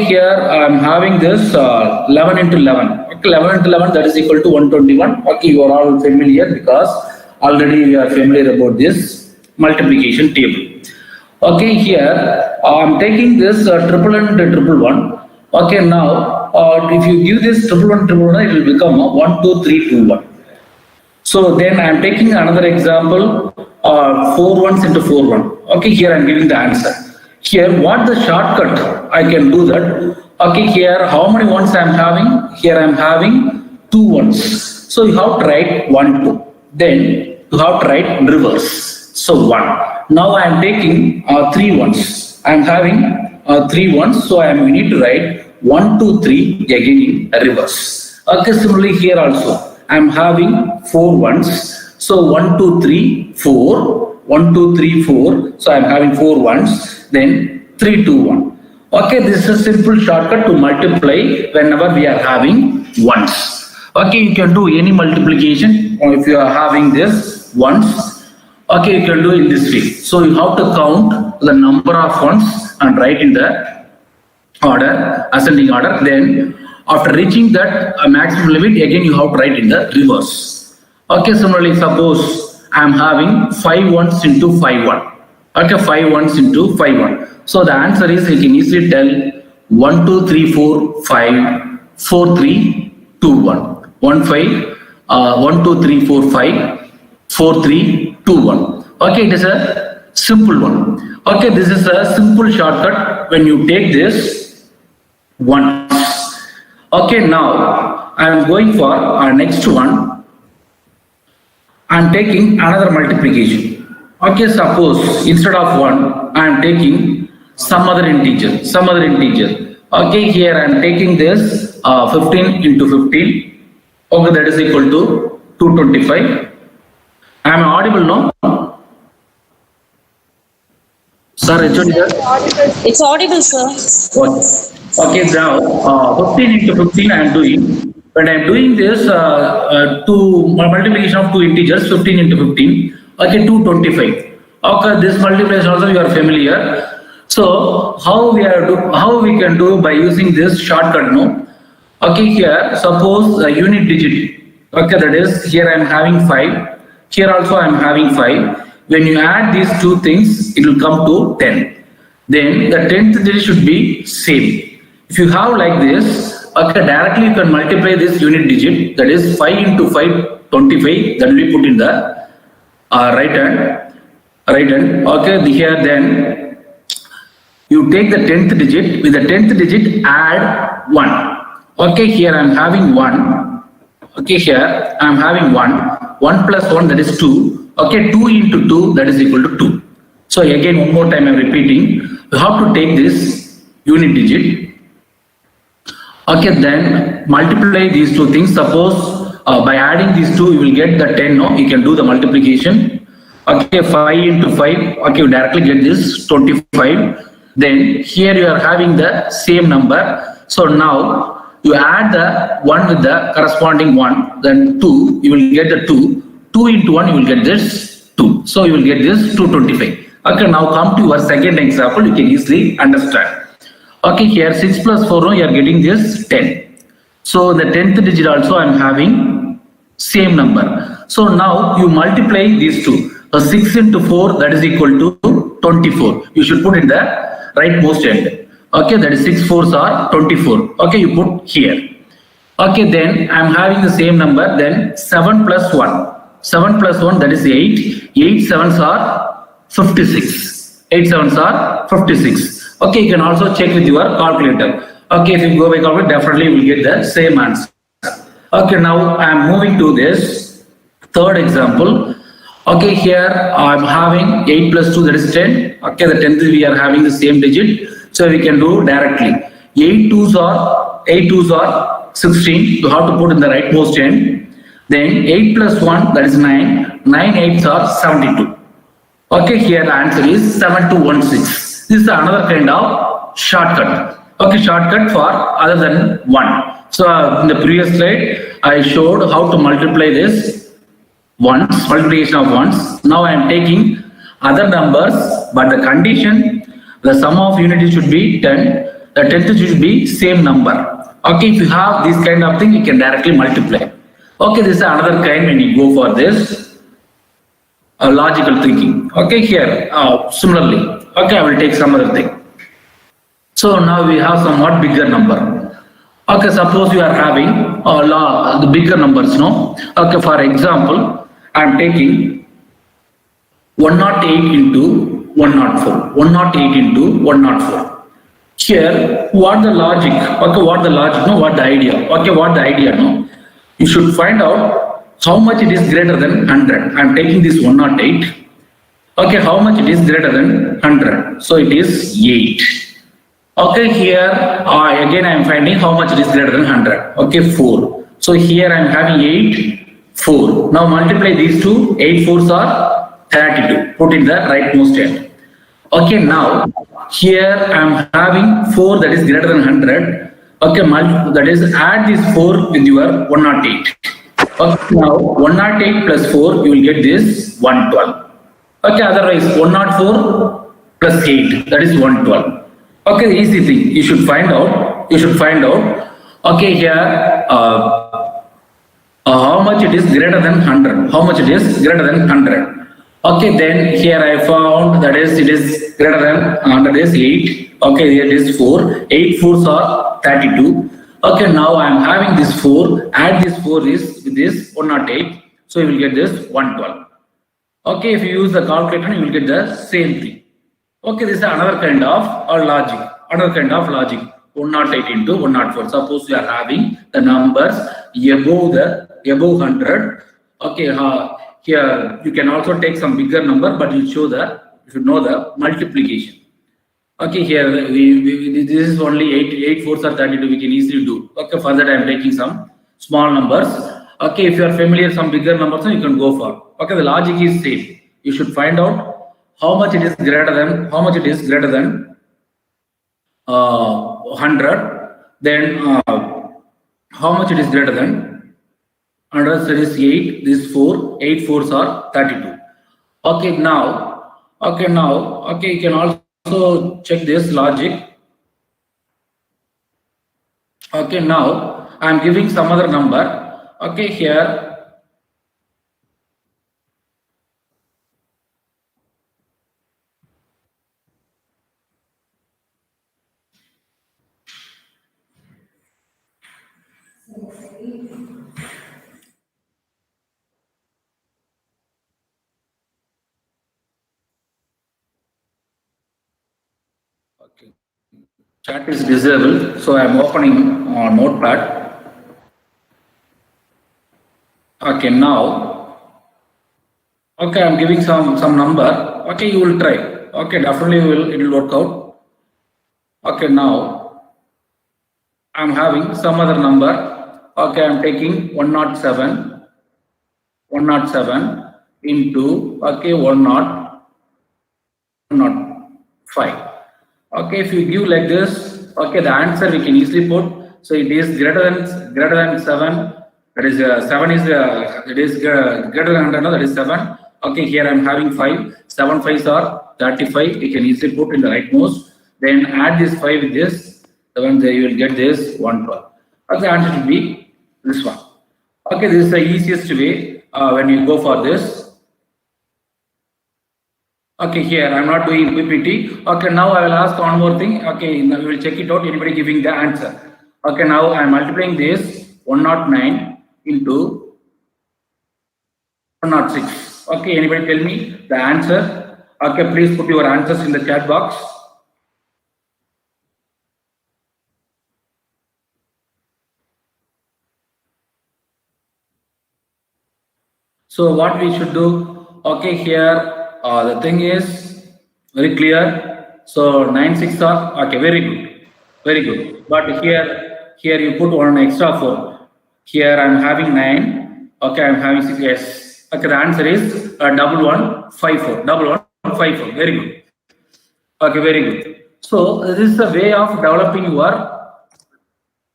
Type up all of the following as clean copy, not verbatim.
here I'm having this 11 into 11. Okay, 11 into 11, that is equal to 121. Okay, you are all familiar because already we are familiar about this multiplication table. Okay, here I'm taking this triple and triple one. Okay, now if you give this triple one, it will become 1, 2, 3, 2, 1. So then I'm taking another example, 4 ones into 4, 1. Okay, here I'm giving the answer. Here, what the shortcut I can do that. Okay, here how many ones I'm having? Here I'm having 2 ones. So you have to write 1, 2. Then you have to write reverse. So 1. Now I'm taking 3 ones. I'm having 3 ones. So we need to write 1, 2, 3 again in reverse. Okay, similarly here also I'm having 4 ones. So 1, 2, 3, 4. 1, 2, 3, 4. So I'm having 4 ones. Then 3, 2, 1. Okay, this is a simple shortcut to multiply whenever we are having ones. Okay, you can do any multiplication or if you are having this ones. Okay, you can do in this way. So you have to count the number of ones and write in the order, ascending order. Then after reaching that maximum limit, again you have to write in the reverse. Okay, similarly, suppose I am having 5 ones into 5, 1. Okay, 5 ones into 5, 1. So the answer is, you can easily tell 1, 2, 3, 4, 5, 4, 3, 2, 1. 1, 5, 1, 2, 3, 4, 5, 4, 3, 2, 1. Okay, it is a simple one. Okay, this is a simple shortcut when you take this once. Okay, now I am going for our next one. I am taking another multiplication. Okay, suppose instead of 1, I am taking some other integer. Okay, here I am taking this 15 into 15. Okay, that is equal to 225. I am audible now? Sir, it's audible, sir. Okay, now 15 into 15 I am doing. When I am doing this multiplication of two integers, 15 into 15. Okay, 225. Okay, this multiplication also you are familiar. So how we can do by using this shortcut? No. Okay, here suppose a unit digit. Okay, that is here I am having 5. Here also I am having 5. When you add these two things, it will come to 10. Then the 10th digit should be same. If you have like this, okay, directly you can multiply this unit digit. That is 5 into 5, 25. That will be put in the right hand. Okay, here then you take the 10th digit. With the 10th digit add 1. Okay, here I am having 1. Okay, here I am having 1. 1 plus 1, that is 2. Okay, 2 into 2, that is equal to 2. So again, one more time I am repeating. You have to take this unit digit. Okay, then multiply these two things. Suppose by adding these two, you will get the 10. No, you can do the multiplication. Okay, 5 into 5. Okay, you directly get this 25. Then here you are having the same number. So now you add the 1 with the corresponding 1. Then 2, you will get the 2. 2 into 1, you will get this 2. So you will get this 225. Okay, now come to your second example. You can easily understand. Okay, here 6 plus 4, no, you are getting this 10. So the 10th digit also I am having same number. So now you multiply these two. 6 into 4, that is equal to 24. You should put in the rightmost end. Okay, that is 6 4s are 24. Okay, you put here. Okay, then I am having the same number. Then 7 plus 1. 7 plus 1, that is 8. 8 7s are 56. 8 7s are 56. Okay, you can also check with your calculator. Okay, if you go by calculator, definitely you will get the same answer. Okay, now I am moving to this third example. Okay, here I am having 8 plus 2, that is 10. Okay, the 10th we are having the same digit. So we can do directly. 8 2s are 16. You have to put in the rightmost end. Then 8 plus 1, that is 9. 9 8s are 72. Okay, here the answer is 7216. This is another kind of shortcut. Okay, shortcut for other than 1. So in the previous slide, I showed how to multiply this ones, multiplication of ones. Now I am taking other numbers, but the condition, the sum of units should be 10. the 10th should be same number. Okay, if you have this kind of thing, you can directly multiply. Okay, this is another kind when you go for this logical thinking. Okay, here similarly. Okay, I will take some other thing. So now we have somewhat bigger number. Okay, suppose you are having the bigger numbers, no? Okay, for example, I am taking 108 into 104. 108 into 104. Here, what the logic? Okay, what the logic? No, what the idea? Okay, what the idea? No, you should find out how much it is greater than 100. I am taking this 108. Okay, how much it is greater than 100? So it is 8. Okay, here again I am finding how much it is greater than 100. Okay, 4. So here I am having 8, 4. Now multiply these two. 8 4s are 32. Put in the rightmost end. Okay, now here I am having 4 that is greater than 100. Okay, that is add this 4 with your 108. Okay, now 108 plus 4 you will get this 112. Okay, otherwise 104 plus 8 that is 112. Okay, easy thing. You should find out. Okay, here how much it is greater than 100. How much it is greater than 100. Okay, then here I found that is it is greater than 100 is 8. Okay, here it is 4. 8 4s are 32. Okay, now I am having this 4. Add this 4 is with this 108. So you will get this 112. Okay, if you use the calculator, you will get the same thing. Okay, this is another kind of logic. 108 into 104. Suppose you are having the numbers above 100. Okay, here you can also take some bigger number, but you should know the multiplication. Okay, here this is only 8 4s are 32. We can easily do. Okay, for that I am taking some small numbers. Okay, if you are familiar some bigger numbers, you can go for. Okay, the logic is same. You should find out how much it is greater than 100. Then how much it is greater than 100. That is 8. This 4. 8 4s are 32. Okay, now you can also check this logic. Okay, now I am giving some other number. Okay, here. Okay. Chat is disabled, so I am opening Notepad. Okay, now, okay, I am giving some number. Okay, you will try. Okay, definitely it will work out. Okay, now I am having some other number. Okay, I am taking 107 into 105. Okay, if you give like this, okay, the answer we can easily put. So it is greater than 7. That is 7 is it is greater than 100. No, that is 7. Okay, here I am having 5. 7 5s are 35. You can easily put in the rightmost. Then add this 5 with this. Then you will get this 112. Okay, the answer should be this one. Okay, this is the easiest way when you go for this. Okay, here I am not doing PPT. Okay, now I will ask one more thing. Okay, now we will check it out. Anybody giving the answer? Okay, now I am multiplying this 109 into 106. Okay, anybody tell me the answer? Okay, please put your answers in the chat box. So what we should do? Okay, here the thing is very clear. So 9 6 are okay, very good. But here you put one extra 4. Here I am having 9. Okay, I am having 6. Yes. Okay, the answer is 1154. 1154. Very good. Okay, very good. So this is a way of developing your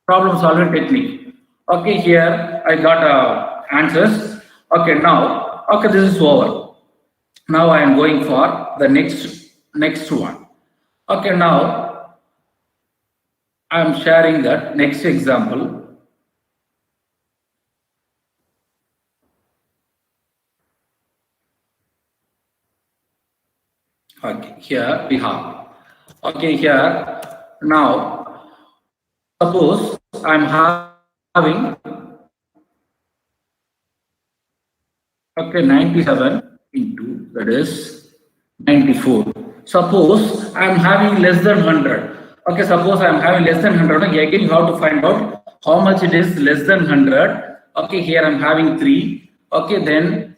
problem solving technique. Okay, here I got answers. Okay, now this is over. Now I am going for the next one. Okay, now I am sharing that next example. Okay, here we have. Okay, here now suppose I am having okay 97 into that is 94. Suppose I am having less than 100. Okay, suppose I am having less than 100. Okay, again you have to find out how much it is less than 100. Okay, here I am having 3. Okay, then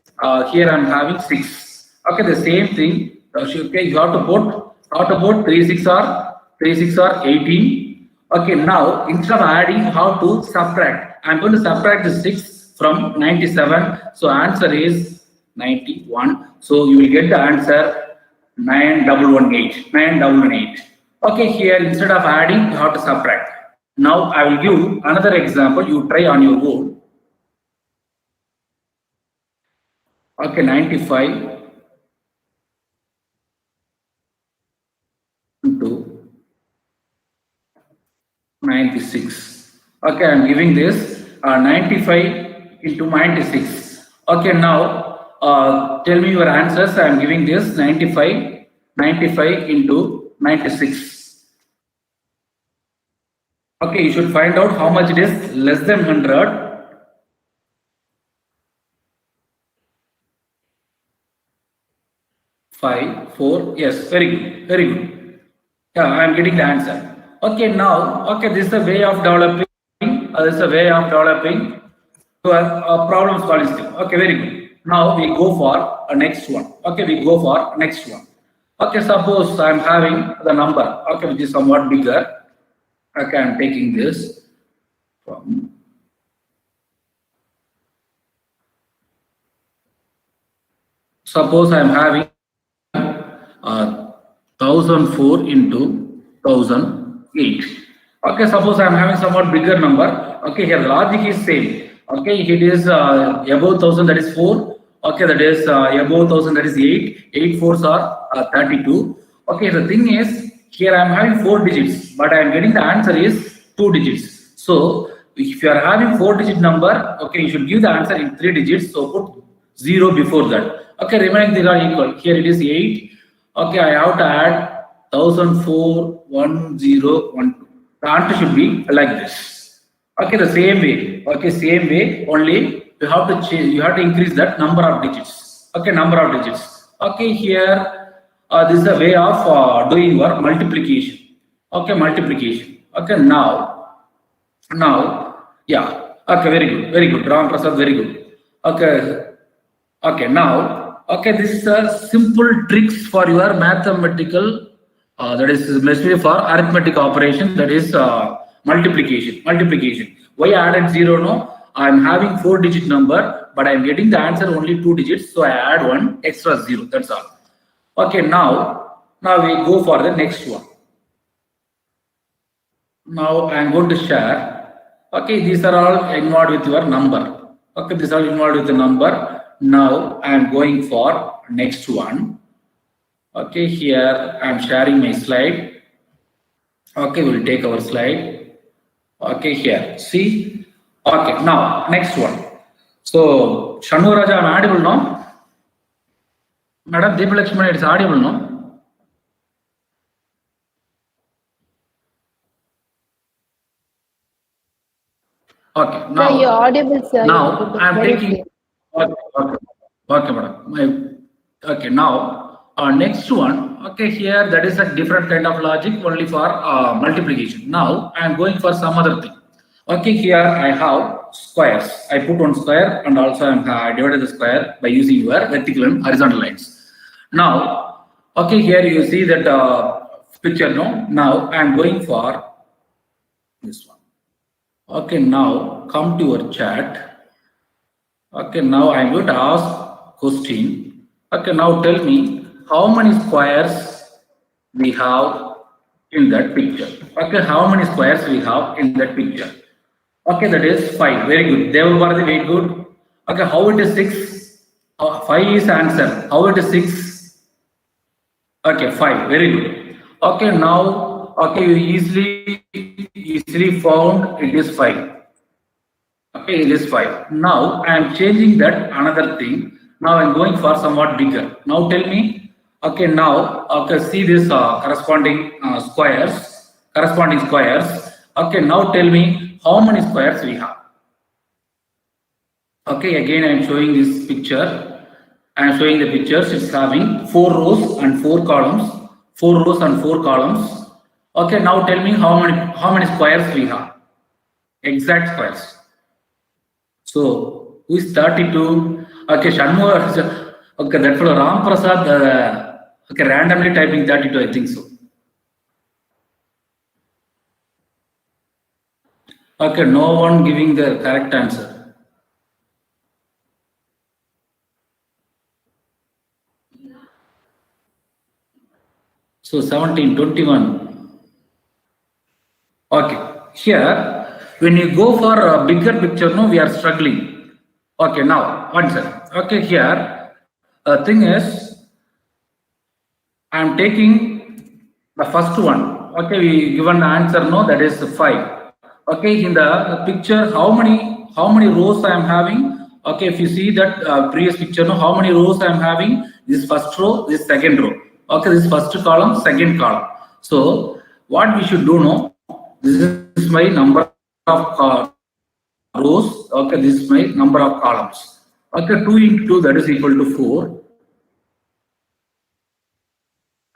here I am having 6. Okay, the same thing. Okay, you have to put 3 6 or 18. Okay, now instead of adding, you have to subtract. I am going to subtract the 6 from 97. So answer is 91. So you will get the answer 9118. 9118. Okay, here instead of adding, you have to subtract. Now I will give another example. You try on your own. Okay, 95 into 96. Okay, I am giving this 95 into 96. Okay, now tell me your answers. I am giving this 95 into 96. Okay, you should find out how much it is less than 100. Five, 4, yes, very good, very good. Yeah, I am getting the answer. Okay, now, okay, this is a way of developing. This is a way of developing problem solving skill. Okay, very good. Now we go for a next one. Okay, we go for next one. Okay, suppose I am having the number. Okay, which is somewhat bigger. Okay, I am taking this from. Suppose I am having 1004 into 1008. Okay, suppose I am having somewhat bigger number. Okay, here the logic is same. Okay, it is above 1000, that is 4. Okay, that is above 1000, that is 8. 8 4s are 32. Okay, the thing is here I am having 4 digits, but I am getting the answer is 2 digits. So if you are having 4-digit number, okay, you should give the answer in 3 digits. So put 0 before that. Okay, remaining these are equal. Here it is 8. Okay, I have to add 1004 1012. The answer should be like this. Okay, the same way. Okay, same way. Only you have to change. You have to increase that number of digits. Okay, number of digits. Okay, here this is a way of doing your multiplication. Okay, multiplication. Okay, now, yeah. Okay, very good. Ram Prasad, very good. Okay, now. Okay, this is a simple tricks for your mathematical, that is especially for arithmetic operation, that is multiplication. Why I added 0? No, I am having 4-digit number, but I am getting the answer only 2 digits, so I add 1 extra 0. That's all. Okay, now we go for the next one. Now I am going to share. Okay, these are all involved with your number. Okay, these are involved with the number. Now I am going for next one. Okay, here I am sharing my slide. Okay, we'll take our slide. Okay, here, see. Okay, now next one. So Shanu Raja, I am audible, no? Madam Deepa Lakshmana, it's audible, no? Okay, now Sir, you're audible, sir. now I am Very taking. clear. Okay, madam. Okay, now next one. Okay, here that is a different kind of logic only for multiplication. Now I am going for some other thing. Okay, here I have squares. I put one square and also I am divided the square by using your vertical and horizontal lines. Now, okay, here you see that picture. No, now I am going for this one. Okay, now come to your chat. Okay, now I am going to ask question. Okay, now tell me how many squares we have in that picture. Okay, how many squares we have in that picture? Okay, that is 5. Very good. Deval Bharati, very good. Okay, how it is 6? 5 is answer. How it is 6? Okay, 5. Very good. Okay, now, okay, you easily easily found, it is 5. Okay, it is 5. Now I am changing that another thing. Now I am going for somewhat bigger. Now tell me, okay, now, okay, see this corresponding squares. Okay, now tell me how many squares we have. Okay, again I am showing this picture. I am showing the pictures. It's having 4 rows and 4 columns. 4 rows and 4 columns. Okay, now tell me how many squares we have. Exact squares. So who is 32? Okay, Shanmugha. Okay, that fellow Ram Prasad. Okay, randomly typing 32. I think so. Okay, no one giving the correct answer. So 17, 21. Okay, here when you go for a bigger picture, no, we are struggling. Okay, now answer. Okay, here thing is, I am taking the first one. Okay, we given the answer, no, that is 5. Okay, in the picture, how many rows I am having? Okay, if you see that previous picture, no, how many rows I am having? This first row, this second row. Okay, this first column, second column. So what we should do now? This is my number of rows. Okay, this is my number of columns. Okay, 2 into 2, that is equal to 4.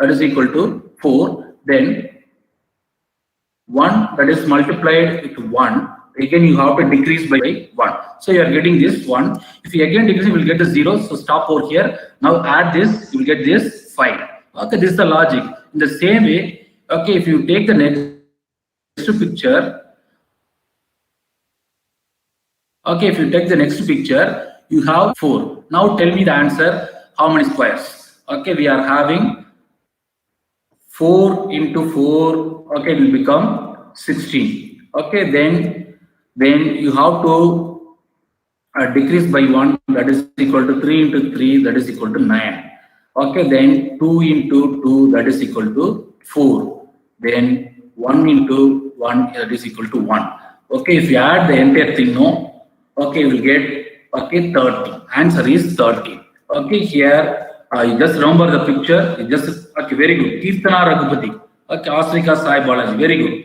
That is equal to 4. Then 1, that is multiplied with 1. Again, you have to decrease by 1. So you are getting this 1. If you again decrease, you will get a 0. So stop over here. Now add this, you will get this 5. Okay, this is the logic. In the same way, okay, if you take the next picture, okay, if you take the next picture, you have 4. Now tell me the answer. How many squares? Okay, we are having 4 into 4. Okay, it will become 16. Okay, then you have to decrease by 1. That is equal to 3 into 3. That is equal to 9. Okay, then 2 into 2, that is equal to 4. Then 1 into 1, that is equal to 1. Okay, if you add the entire thing, no, okay, you will get, okay, 30. Answer is 30. Okay, here, you just remember the picture. You just, okay, very good. Kirtana Raghupati. Okay, Asrika Sai Balaji, very good.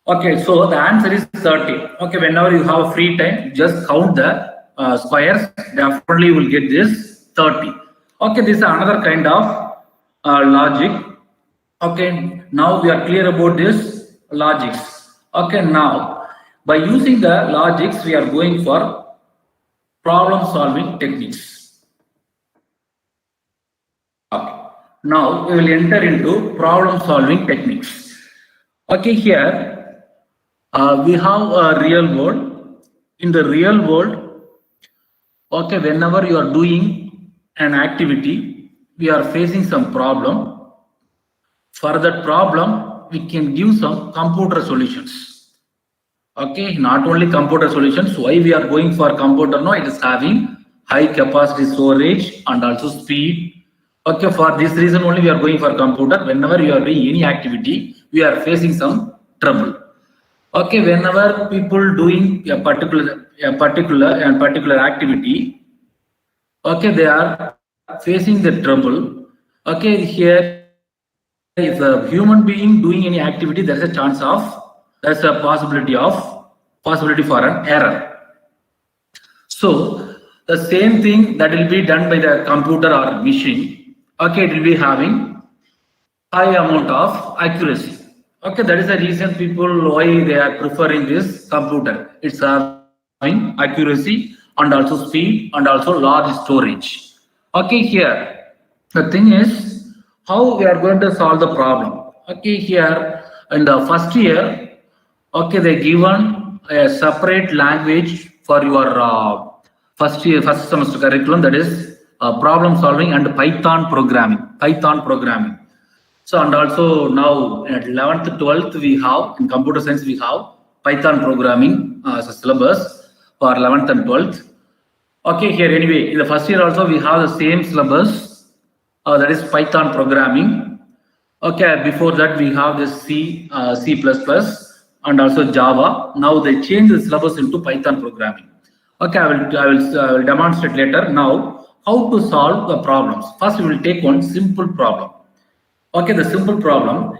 Okay, so the answer is 30. Okay, whenever you have free time, just count the squares. Definitely you will get this 30. Okay, this is another kind of logic. Okay, now we are clear about this logics. Okay, now by using the logics, we are going for problem solving techniques. Okay, now we will enter into problem solving techniques. Okay, here we have a real world. In the real world, okay, whenever you are doing an activity, we are facing some problem. For that problem, we can give some computer solutions. Okay, not only computer solutions. Why we are going for computer? No, it is having high capacity storage and also speed. Okay, for this reason only we are going for computer. Whenever you are doing any activity, we are facing some trouble. Okay, whenever people doing a particular activity, okay, they are facing the trouble. Okay, here, if a human being doing any activity, there's a chance of, there's a possibility for an error. So the same thing that will be done by the computer or machine. Okay, it will be having high amount of accuracy. Okay, that is the reason people why they are preferring this computer. It's having accuracy and also speed and also large storage. Okay, here the thing is how we are going to solve the problem. Okay, here in the first year, okay, they given a separate language for your first semester curriculum, that is problem solving and Python programming. So and also now at 11th, 12th we have in computer science we have Python programming as a syllabus for 11th and 12th. Okay, here anyway in the first year also we have the same syllabus, that is Python programming. Okay, before that we have this C++ and also Java. Now they change the syllabus into Python programming. Okay, I will demonstrate later. Now, how to solve the problems. First, we will take one simple problem. Okay, the simple problem.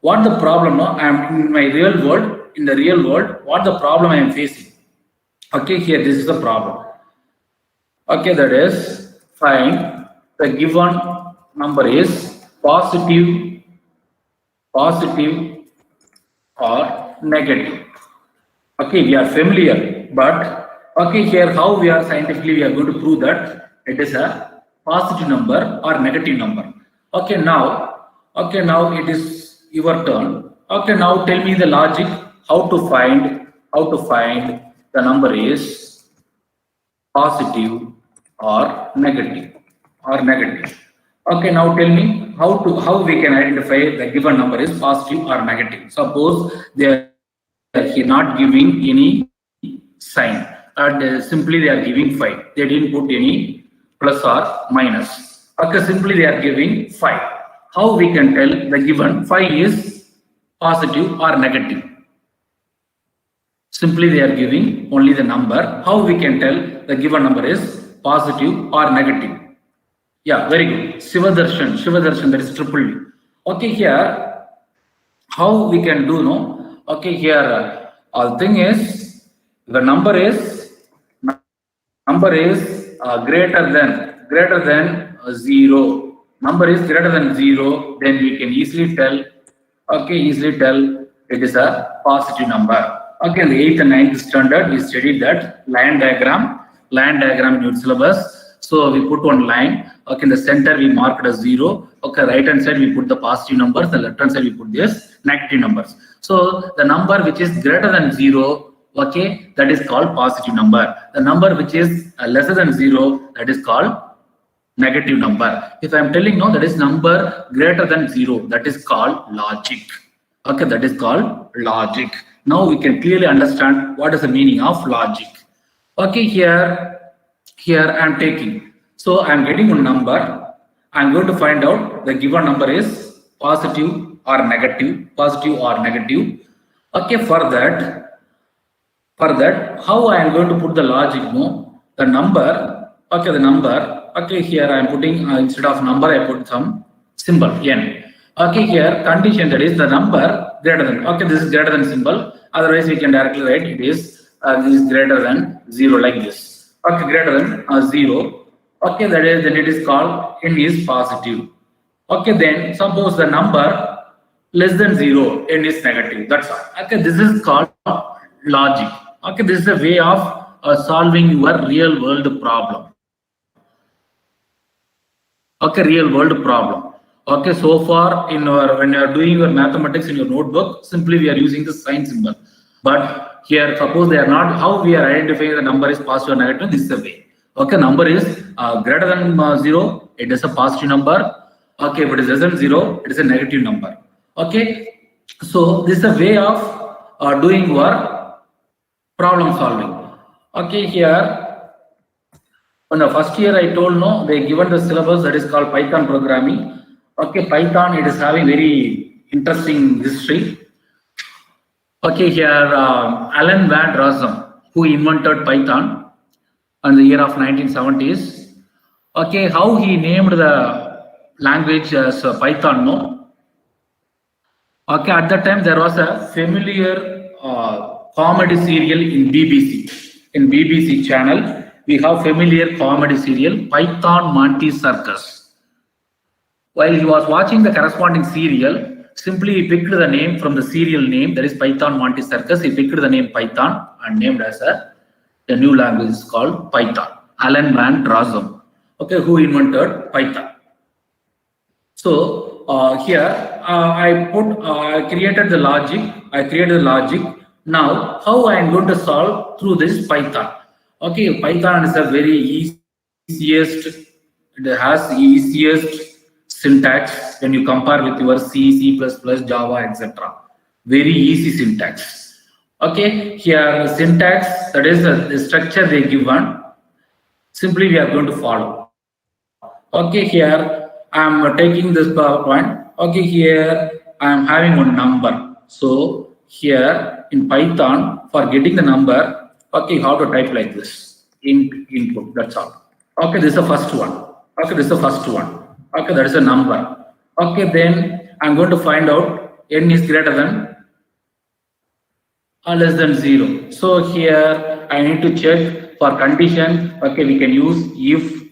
What the problem now? I am in my real world. In the real world, what the problem I am facing? Okay, here this is the problem. Okay, that is find the given number is positive or negative. Okay, we are familiar, but okay, here how we are scientifically we are going to prove that it is a positive number or negative number. Okay, now it is your turn. Okay, now tell me the logic how to find the number is positive or negative. Okay, now tell me how we can identify the given number is positive or negative. Suppose they are not giving any sign, and simply they are giving 5. They didn't put any plus or minus. Okay, simply they are giving 5. How we can tell the given 5 is positive or negative? Simply they are giving only the number. How we can tell the given number is positive or negative? Yeah, very good. Shivadarshan, that is triple D. Okay, here how we can do no? Okay, here the thing is the number is greater than 0. Number is greater than 0, then we can easily tell. Okay, it is a positive number. Okay, in the 8th and 9th standard, we studied that line diagram in your syllabus. So we put one line. Okay, in the center we marked as 0. Okay, right hand side we put the positive numbers. The left hand side we put this negative numbers. So the number which is greater than 0, okay, that is called positive number. The number which is lesser than 0, that is called negative number. If I am telling no, that is number greater than 0, that is called logic. Okay, that is called logic. Now we can clearly understand what is the meaning of logic. Okay, here I am taking. So I am getting a number. I am going to find out the given number is positive or negative. Okay, for that, how I am going to put the logic? No, the number. Okay, here I am putting instead of number I put some symbol n. Okay, here condition, that is the number greater than. Okay, this is greater than symbol. Otherwise, we can directly write it is this is greater than 0 like this. Okay, greater than 0. Okay, that is then it is called n is positive. Okay, then suppose the number less than 0, n is negative. That's all. Okay, this is called logic. Okay, this is a way of solving your real world problem. Okay, real world problem. Okay, so far when you are doing your mathematics in your notebook, simply we are using the sign symbol. But here, suppose they are not, how we are identifying the number is positive or negative? This is the way. Okay, number is greater than 0, it is a positive number. Okay, if it is less than 0, it is a negative number. Okay, so this is a way of doing your problem solving. Okay, here in the first year I told no, they given the syllabus that is called Python programming. Okay, Python, it is having very interesting history. Okay, here Alan Van Rossum, who invented Python in the year of 1970s. Okay, how he named the language as Python, no? Okay, at that time there was a familiar comedy serial in BBC. In BBC channel, we have familiar comedy serial Python Monty Circus. While he was watching the corresponding serial, simply he picked the name from the serial name, that is Python Monty Circus. He picked the name Python and named as the new language is called Python. Alan Van Rossum, okay, who invented Python. So here I created the logic. Now how I am going to solve through this Python? Okay, Python is a very easiest. It has easiest syntax when you compare with your C, C++, Java, etc. Very easy syntax. Okay, here syntax, that is the structure they given. Simply we are going to follow. Okay, here I am taking this PowerPoint. Okay, here I am having one number. So here in Python, for getting the number, okay, you have to type like this, input, that's all. Okay, this is the first one. Okay, this is the first one. Okay, that is a number. Okay, then I'm going to find out n is greater than or less than 0. So here I need to check for condition. Okay, we can use if.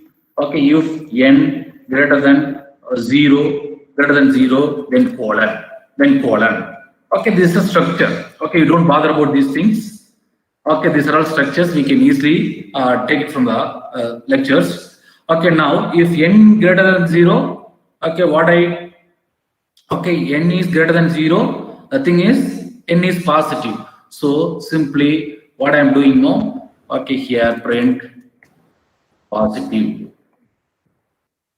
Okay, if n greater than 0, then colon. Okay, this is a structure. Okay, you don't bother about these things. Okay, these are all structures. We can easily take it from the lectures. Okay, now if n greater than 0, okay, n is greater than 0. The thing is n is positive. So simply what I am doing now, okay, here print positive.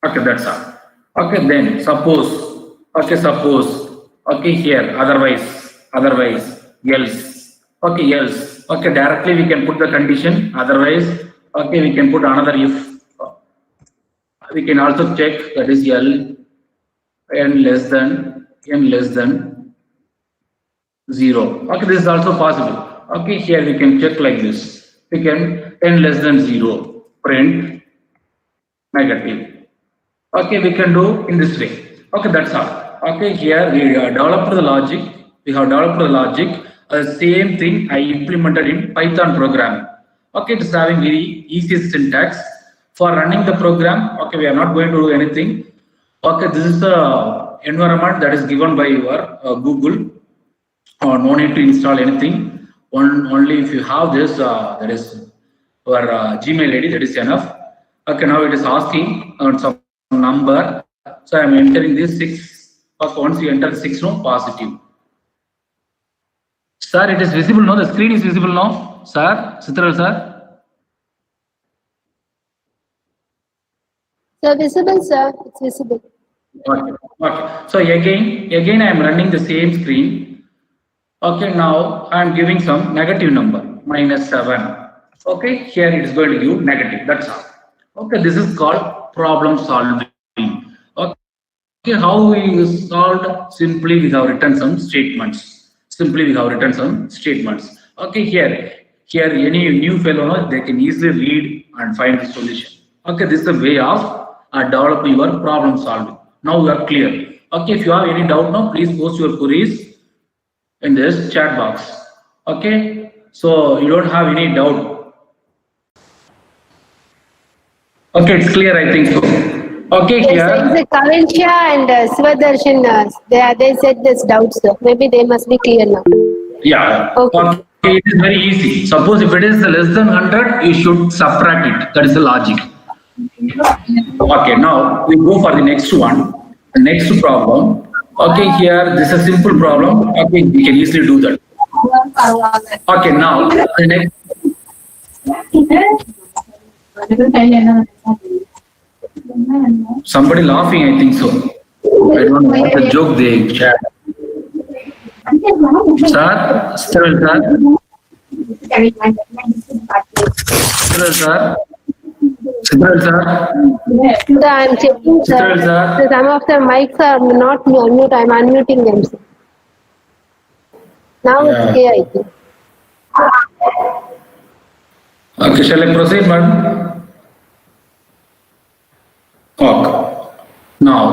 Okay, that's all. Okay, then suppose, okay, here, otherwise, else. Okay, else. Okay, directly we can put the condition, otherwise, okay, we can put another if. We can also check, that is L, n less than 0. Okay, this is also possible. Okay, here we can check like this. We can n less than 0, print negative. Okay, we can do in this way. Okay, that's all. Okay, here we developed the logic. Same thing I implemented in Python program. Okay, it is having very easy syntax. For running the program, okay, we are not going to do anything. Okay, this is the environment that is given by your Google. No need to install anything. Only if you have this, that is your Gmail ID, that is enough. Okay, now it is asking some number. So I am entering this 6. Okay, once you enter 6, no, positive. Sir, it is visible now. The screen is visible now. Sir, Citral sir. Sir, visible, sir. It's visible. Okay. So again I am running the same screen. Okay, now I am giving some negative number, -7. Okay, here it is going to give negative. That's all. Okay, this is called problem solving. Okay, how we solved? Simply with our return sum statements. Okay, here any new fellow, they can easily read and find the solution. Okay, this is a way of developing your problem solving. Now we are clear. Okay, if you have any doubt now, please post your queries in this chat box. Okay, so you don't have any doubt. Okay, it's clear, I think so. Okay, Yes, here. sir. Kavinsha and Svadarshan, they said there's doubts, sir. Maybe they must be clear now. Yeah. Okay. It is very easy. Suppose if it is less than 100, you should subtract it. That is the logic. Okay, now we go for the next one. The next problem. Okay, here this is a simple problem. Okay, we can easily do that. Okay, now the next. Somebody laughing, I think so. I don't know what the joke they chat. Sir, still sir. Still sir. Still sir. Sir, I'm checking, sir. Still sir. Some of the mics are not unmute. I'm unmuting them, sir. Now it's clear, I think. Okay, shall I proceed, madam? Okay. Now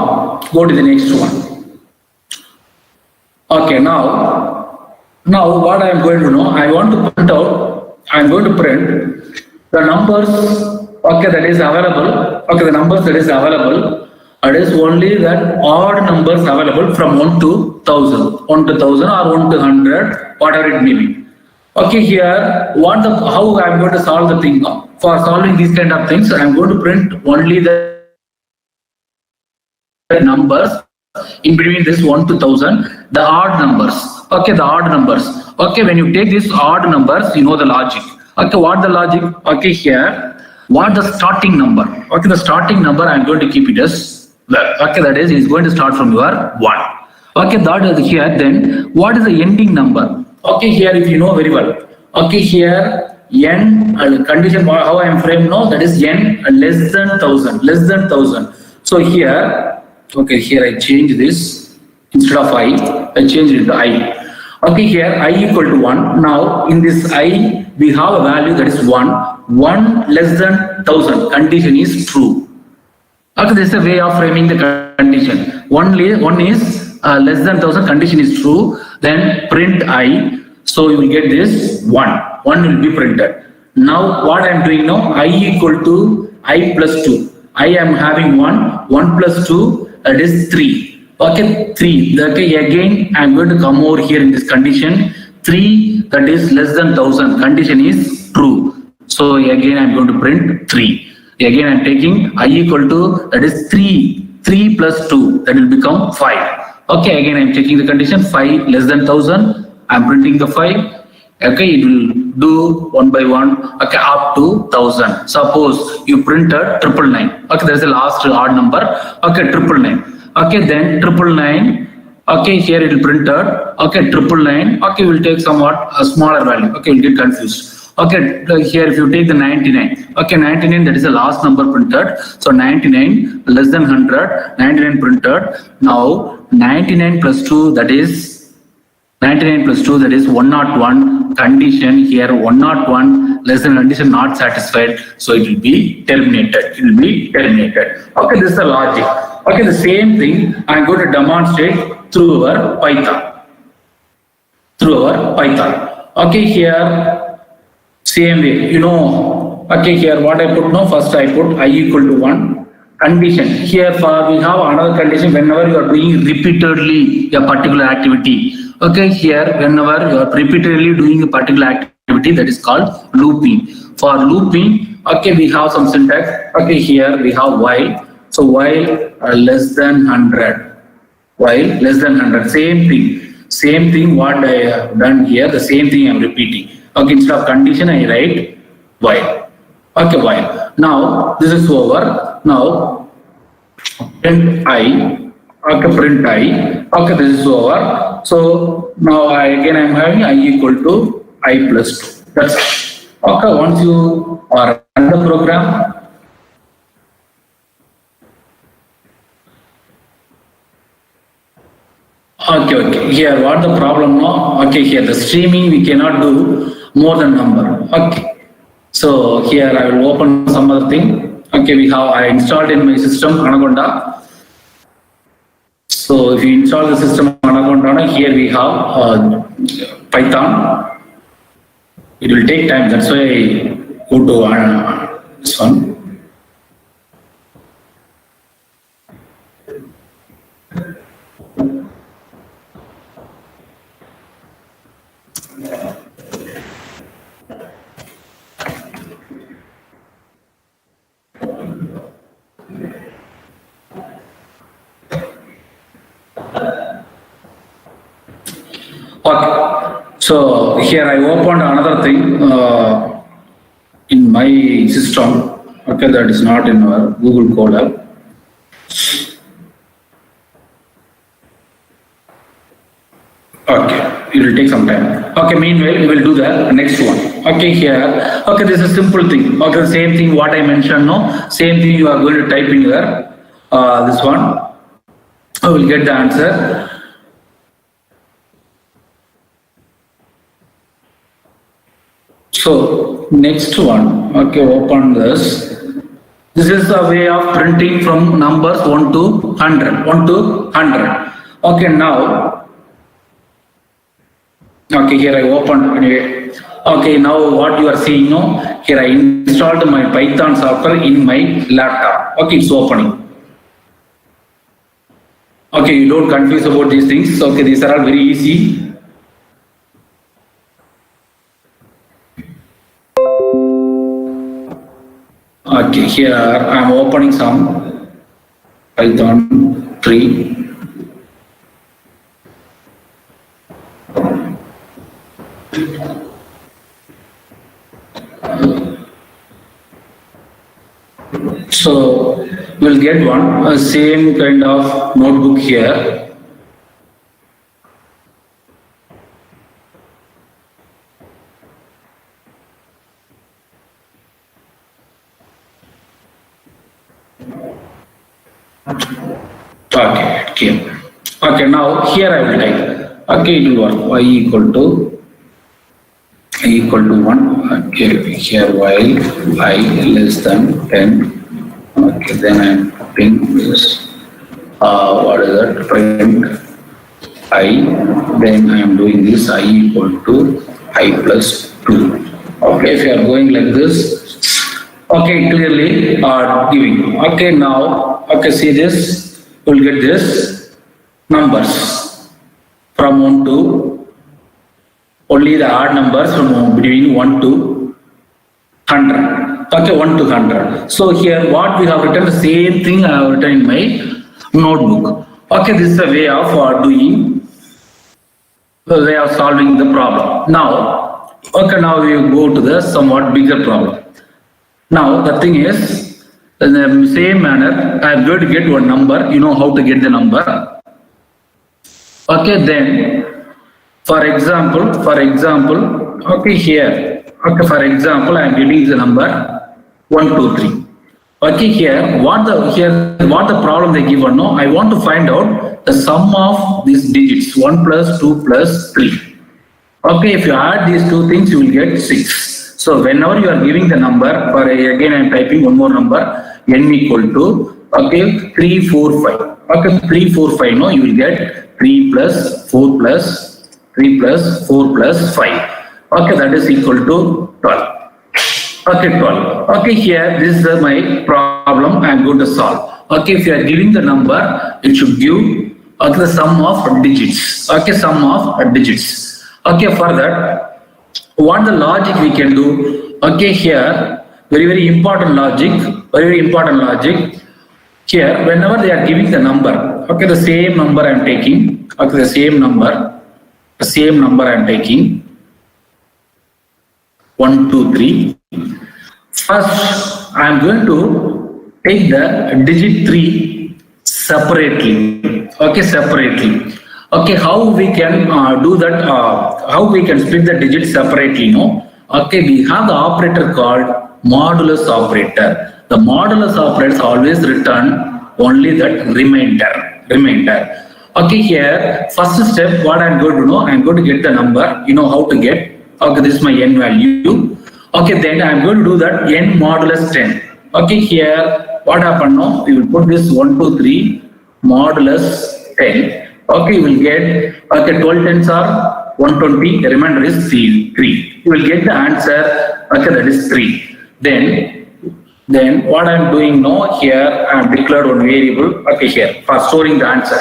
go to the next one. Okay, now what I am going to know, I want to print out, I am going to print the numbers, okay, that is available, okay, the numbers that is available, it is only that odd numbers available from 1 to 1000, 1 to 1000 or 1 to 100, whatever it may be. Okay, here, how I am going to solve the thing. For solving these kind of things, I am going to print only the numbers in between this 1 to 1000, the odd numbers. Okay, the odd numbers. Okay, when you take these odd numbers, you know the logic. Okay, what the logic? Okay, here, what the starting number? Okay, the starting number I am going to keep it as well. Okay, that is going to start from your 1. Okay, that is here. Then what is the ending number? Okay, here if you know very well. Okay, here n condition how I am framed now, that is n less than 1000. So here, okay, here I change this instead of I change it to I. Okay, here I equal to 1. Now in this I, we have a value that is 1. 1 less than 1000. Condition is true. Okay, this is a way of framing the condition. One is less than 1000. Condition is true. Then print I. So you will get this 1. 1 will be printed. Now what I am doing now? I equal to I plus 2. I am having 1. 1 plus 2, that is 3. Okay, 3. Okay, again I am going to come over here in this condition. 3, that is less than 1000. Condition is true. So again I am going to print 3. Again I am taking I equal to, that is 3. 3 plus 2, that will become 5. Okay, again I am checking the condition. 5 less than 1000. I am printing the 5. Okay, it will do one by one. Okay, up to 1000. Suppose you printed 999. Okay, there is the last odd number. Okay, 999. Okay, then 999. Okay, here it will printed. Okay, 999. Okay, we'll take somewhat a smaller value. Okay, we'll get confused. Okay, here if you take the 99. Okay, 99, that is the last number printed. So 99 less than 100. 99 printed. Now 99 plus 2, that is 99 plus 2, that is 101. Condition here 101 less than condition not satisfied, so it will be terminated. It will be terminated. Okay, this is the logic. Okay, the same thing I am going to demonstrate through our Python. Okay, here same way. You know. Okay, here what I put now? First I put I equal to 1. Condition here for we have another condition whenever you are doing repeatedly a particular activity. Okay, here whenever you are repeatedly doing a particular activity, that is called looping. For looping, okay, we have some syntax. Okay, here we have while. So while less than 100. While less than 100. Same thing what I have done here. The same thing I am repeating. Okay, instead of condition I write while. Okay, while. Now this is over. Now print I. Okay, print I. Okay, this is over. So now I am having I equal to I plus 2. That's it. Okay, once you are run the program. Okay. Here what the problem now? Okay, here the streaming we cannot do more than number. Okay. So here I will open some other thing. Okay, I installed in my system Anaconda. So if you install the system Anaconda, here we have Python. It will take time. That's why I go to this one. Okay, so here I opened another thing in my system. Okay, that is not in our Google Colab. Okay, it will take some time. Okay, meanwhile we will do the next one. Okay, here. Okay, this is a simple thing. Okay, the same thing what I mentioned. No, same thing you are going to type in here. This one. I will get the answer. So next one, okay, open this. This is a way of printing from numbers 1 to 100. Okay, now, okay, here I opened anyway. Okay, now what you are seeing now, here I installed my Python software in my laptop. Okay, it's opening. Okay, you don't confuse about these things. Okay, these are all very easy. Okay, here I am opening some Python 3. So we'll get one same kind of notebook here. Okay, now here I will type. Okay, it will work. Y equal to 1. Okay, here while I less than 10. Okay, then I am putting this. What is that? Print I. Then I am doing this I equal to I plus 2. Okay, if you are going like this, okay, clearly giving. Okay, now, okay, see this, you will get this numbers from 1 to only the odd numbers from between 1 to 100. Okay, 1 to 100. So here what we have written, the same thing I have written in my notebook. Okay, this is a way of doing, the way of solving the problem. Now, okay, now we go to the somewhat bigger problem. Now the thing is, in the same manner, I am going to get one number. You know how to get the number. Okay, then, for example, okay, here, okay, for example, I am getting the number 1, 2, 3. Okay, here, what the problem they give or no, I want to find out the sum of these digits, 1 plus 2 plus 3. Okay, if you add these two things, you will get 6. So whenever you are giving the number, for again I am typing one more number, n equal to, okay, 3, 4, 5. Okay, 3, 4, 5, no, you will get 3 plus 4 plus 3 plus 4 plus 5. Okay, that is equal to 12. Okay, 12. Okay, here, this is my problem I am going to solve. Okay, if you are giving the number, it should give, okay, the sum of digits. Okay, sum of digits. Okay, for that, what the logic we can do? Okay, here, very important logic, Here, whenever they are giving the number, okay, the same number I am taking, okay, the same number I am taking, 1, 2, 3. First, I am going to take the digit 3 separately. Okay, separately. Okay, how we can do that? How we can split the digits separately? No. Okay, we have the operator called modulus operator. The modulus operator always return only that remainder. Okay, here first step, what I am going to know? I am going to get the number. You know how to get? Okay, this is my n value. Okay, then I am going to do that n modulus 10. Okay, here what happened now? We will put this 1, 2, 3 modulus 10. Okay, you will get, okay, 12 tens are 120, the remainder is 3. You will get the answer, okay, that is 3. Then what I am doing now, here I have declared one variable, okay, here, for storing the answer.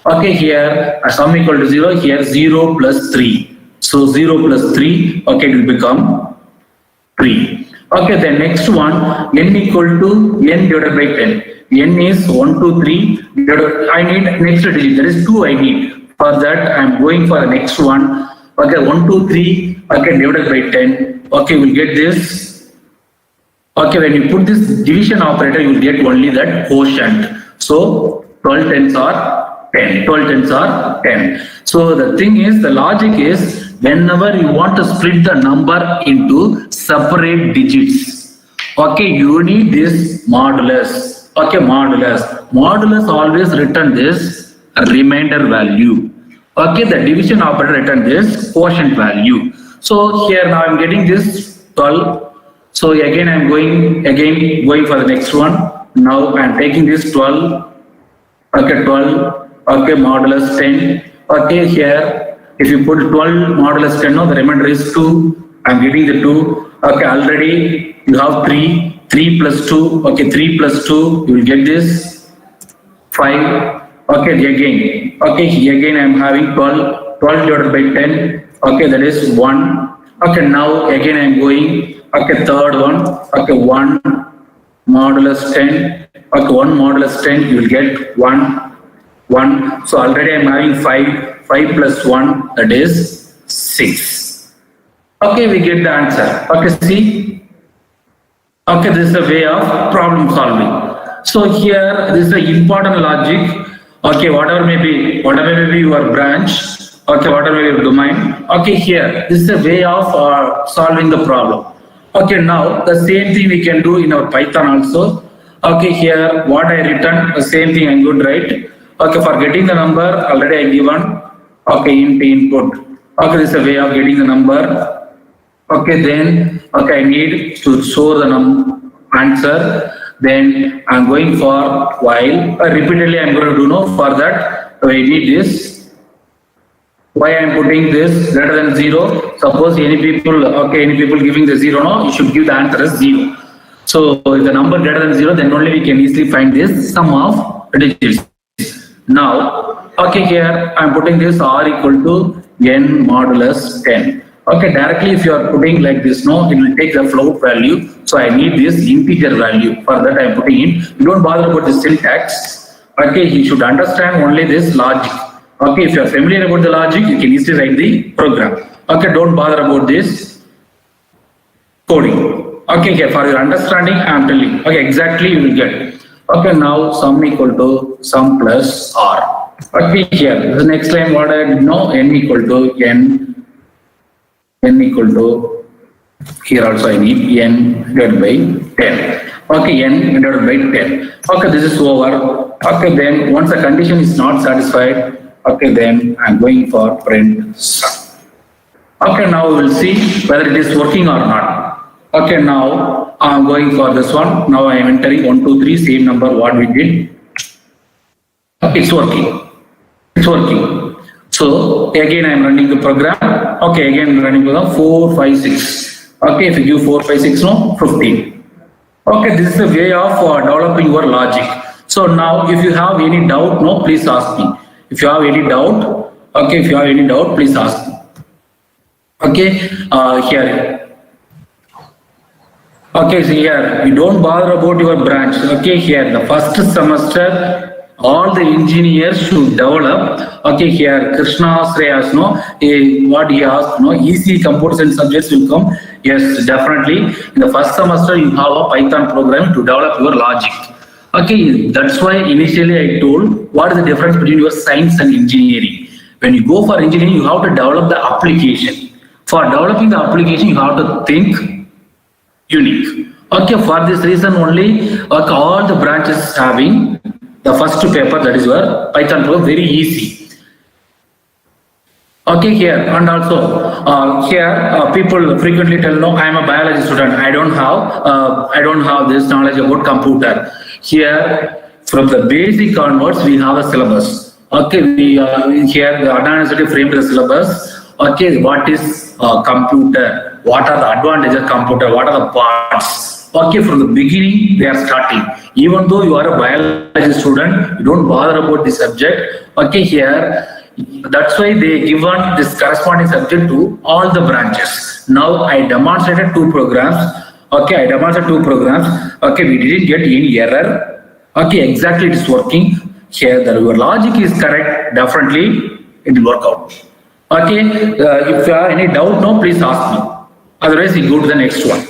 Okay, here a sum equal to 0, here 0 plus 3. So 0 plus 3, okay, it will become 3. Okay, the next one, n equal to n divided by 10. N is 1, 2, 3. I need next digit, that is 2 I need. For that, I am going for the next one. Okay, 1, 2, 3, okay, divided by 10. Okay, we will get this. Okay, when you put this division operator, you will get only that quotient. So 12 tens are 10. 12 tens are 10. So the thing is, the logic is, whenever you want to split the number into separate digits, okay, you need this modulus. Okay, modulus always return this remainder value. Okay, the division operator return this quotient value. So here now I am getting this 12. So again I am going for the next one. Now I am taking this 12. Okay, 12. Okay, modulus 10. Okay, here if you put 12 modulus 10, no, the remainder is 2. I am getting the 2. Okay, already you have 3. 3 plus 2. Okay, 3 plus 2. You will get this 5. Okay, again. Okay, again I am having 12. 12 divided by 10. Okay, that is 1. Okay, now again I am going. Okay, third one. Okay, 1 modulus 10. Okay, 1 modulus 10. You will get 1. So already I am having 5. 5 plus 1, that is 6. Okay, we get the answer. Okay, see. Okay, this is a way of problem solving. So here, this is the important logic. Okay, whatever may be your branch. Okay, whatever may be your domain. Okay, here, this is a way of solving the problem. Okay, now the same thing we can do in our Python also. Okay, here, what I written, the same thing I'm going to write. Okay, for getting the number, already I given. Okay, input. Okay, this is a way of getting the number. Okay, then, okay, I need to store the answer. Then I'm going for while. Repeatedly I'm going to do no for that. So I need this. Why I'm putting this greater than 0? Suppose any people giving the 0, no, you should give the answer as 0. So if the number greater than 0, then only we can easily find this sum of digits. Now, okay, here I'm putting this r equal to n modulus 10. Okay, directly if you are putting like this, no, it will take the float value. So I need this integer value. For that I'm putting in. You don't bother about the syntax. Okay, you should understand only this logic. Okay, if you are familiar about the logic, you can easily write the program. Okay, don't bother about this coding. Okay, here for your understanding, I am telling. Okay, exactly you will get. Okay, now sum equal to sum plus r. Okay, here the next line what I did know, n equal to n equal to, here also I need n divided by 10. Okay, n divided by 10. Okay, this is over. Okay, then once the condition is not satisfied, okay, then I'm going for print sum. Okay, now we will see whether it is working or not. Okay, now I'm going for this one. Now I am entering 1, 2, 3, same number what we did. Okay, it's working. It's working. So again I am running the program. Okay, again running the program 4, 5, 6. Okay, if you give 4, 5, 6, no, 15. Okay, this is the way of developing your logic. So now if you have any doubt, no, please ask me. If you have any doubt, okay, if you have any doubt, please ask me. Okay, here. Okay, so here, you don't bother about your branch. Okay, here, the first semester, all the engineers should develop. Okay, here, Krishna Shreyas, no, what he asked, no, easy computer science subjects will come. Yes, definitely. In the first semester, you have a Python program to develop your logic. Okay, that's why initially I told what is the difference between your science and engineering. When you go for engineering, you have to develop the application. For developing the application, you have to think unique. Okay, for this reason only, okay, all the branches having the first paper, that is your Python program, very easy. Okay, here, and also here people frequently tell, no, I am a biology student. I don't have this knowledge about computer. Here, from the basic onwards, we have a syllabus. Okay, we here the Anna University framed the syllabus. Okay, what is computer? What are the advantages of computer? What are the parts? Okay, from the beginning they are starting. Even though you are a biology student, you don't bother about the subject. Okay, here. That's why they given this corresponding subject to all the branches. Now I demonstrated 2 programs. Okay, I demonstrated 2 programs. Okay, we didn't get any error. Okay, exactly it is working. Here, your logic is correct. Definitely, it will work out. Okay, if you have any doubt, no, please ask me. Otherwise, we go to the next one.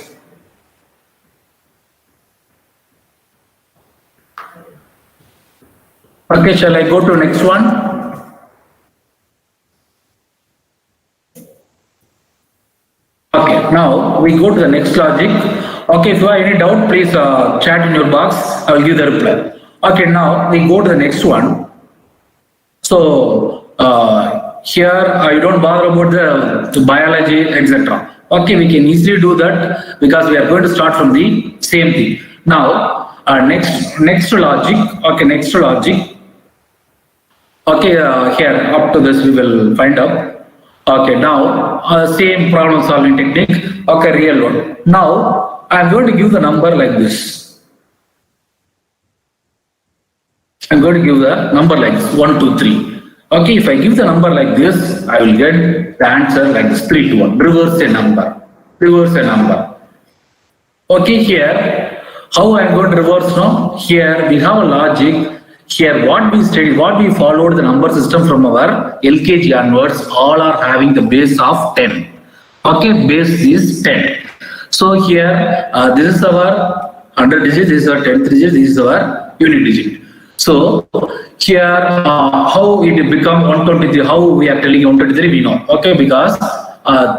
Okay, shall I go to next one? Okay, now we go to the next logic. Okay, if you have any doubt, please chat in your box. I will give the reply. Okay, now we go to the next one. So here you don't bother about the biology, etc. Okay, we can easily do that because we are going to start from the same thing. Now next logic. Okay, next logic. Okay, here up to this we will find out. Okay, now same problem solving technique. Okay, real one. Now I am going to give the number like this. I'm going to give the number like this, 1, 2, 3. Okay, if I give the number like this, I will get the answer like split one, reverse a number, reverse a number. Okay, here how I am going to reverse now? Here we have a logic. Here what we studied, what we followed the number system from our LKG onwards, all are having the base of 10. Okay, base is 10. So here this is our 100 digit, this is our 10th digit, this is our unit digit. So here how it become 123, how we are telling 123 we know. Okay, because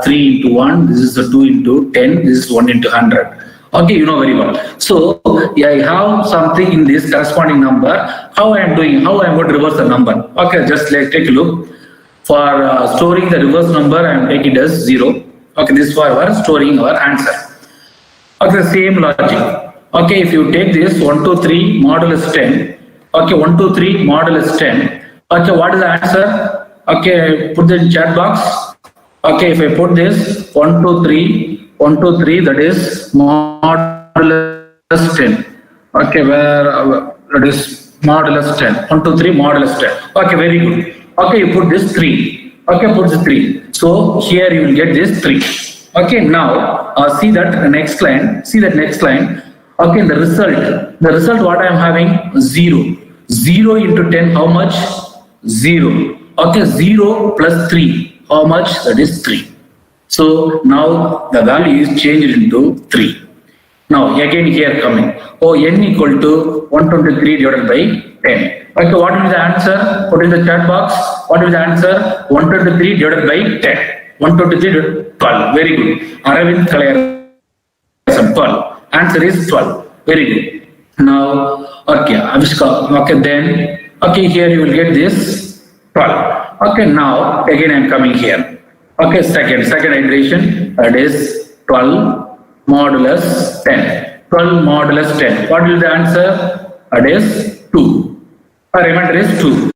3 into 1, this is a 2 into 10, this is 1 into 100. Okay, you know very well. So I have something in this corresponding number. How I am doing? How I am going to reverse the number? Okay, just let's take a look. For storing the reverse number, I am taking it as 0. Okay, this is for our storing our answer. Okay, the same logic. Okay, if you take this 1, 2, 3 modulus 10. Okay, 1, 2, 3 modulus 10. Okay, what is the answer? Okay, put the chat box. Okay, if I put this 1, 2, 3, 1, 2, 3, that is modulus 10. Okay, where that is modulus 10. 1, 2, 3 modulus 10. Okay, very good. Okay, you put this 3. Okay, put the 3. So here you will get this 3. Okay, now see that next line. See that next line. Okay, the result what I am having 0. 0 into 10, how much? 0. Okay, 0 plus 3, how much? That is 3. So now the value is changed into 3. Now again here coming. Oh, n equal to 123 divided by 10. Okay, what will be the answer? Put in the chat box. What will be the answer? 123 divided by 10. 123 12. Very good. Aravind Kalayarasan 12. Answer is 12. Very good. Now, okay, Avishka. Okay, then, okay, here you will get this 12. Okay, now again I am coming here. Okay, second iteration, that is 12 modulus 10. 12 modulus 10. What will be the answer? That is 2. Remainder is 2.